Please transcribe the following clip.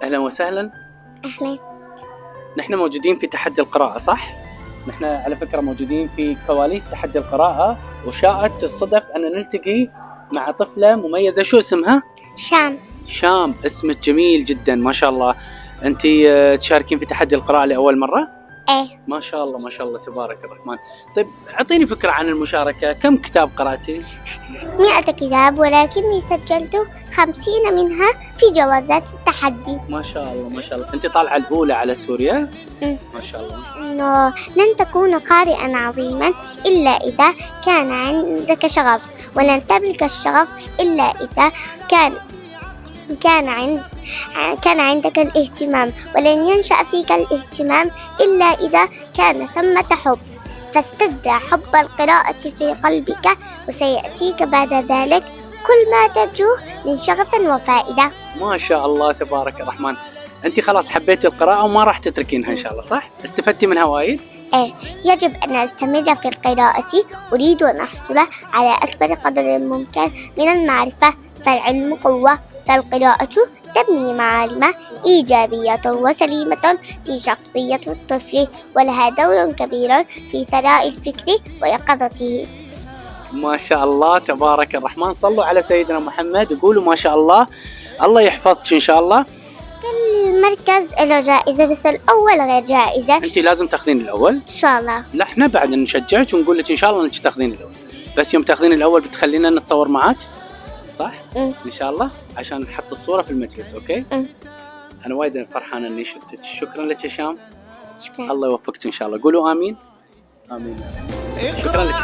أهلا وسهلا. أهلا. نحن موجودين في تحدي القراءة صح؟ نحن على فكرة موجودين في كواليس تحدي القراءة، وشاءت الصدف أن نلتقي مع طفلة مميزة. شو اسمها؟ شام. اسمك جميل جدا ما شاء الله. أنت تشاركين في تحدي القراءة لأول مرة؟ إيه. ما شاء الله ما شاء الله تبارك الرحمن. طيب أعطيني فكرة عن المشاركة، كم كتاب قرأتي؟ 100 كتاب، ولكني سجلت 50 منها في جوازات التحدي. ما شاء الله ما شاء الله. أنت طالعة الأولى على سوريا؟ ما شاء الله. إنه لن تكون قارئا عظيما إلا إذا كان عندك شغف، ولن تملك الشغف إلا إذا كان عندك الاهتمام، ولن ينشأ فيك الاهتمام إلا إذا كان ثمة حب. فاستزرع حب القراءة في قلبك، وسيأتيك بعد ذلك كل ما ترجوه من شغف وفائدة. ما شاء الله تبارك الرحمن. أنت خلاص حبيتي القراءة وما راح تتركينها إن شاء الله صح؟ استفدتي منها وايد؟ إيه، يجب أن أستمر في القراءة. أريد أن أحصل على أكبر قدر ممكن من المعرفة، فالعلم قوة، فالقراءة تبني معالم إيجابية وسليمة في شخصية الطفل، ولها دور كبير في ثراء الفكر ويقظته. ما شاء الله تبارك الرحمن. صلوا على سيدنا محمد وقولوا ما شاء الله. الله يحفظك إن شاء الله. كل مركز له جائزة، بس الأول غير جائزة. أنت لازم تاخذين الأول إن شاء الله. لا احنا بعد نشجعك ونقول لك إن شاء الله أنك تاخذين الأول، بس يوم تاخذين الأول بتخلينا نتصور معاك صح؟ إن شاء الله عشان نحط الصورة في المجلس. أوكي؟ أنا وايد فرحان إني شفتك. شكرا لك يا شام. شكرا. الله يوفقك إن شاء الله. قولوا آمين. آمين. شكرا لك.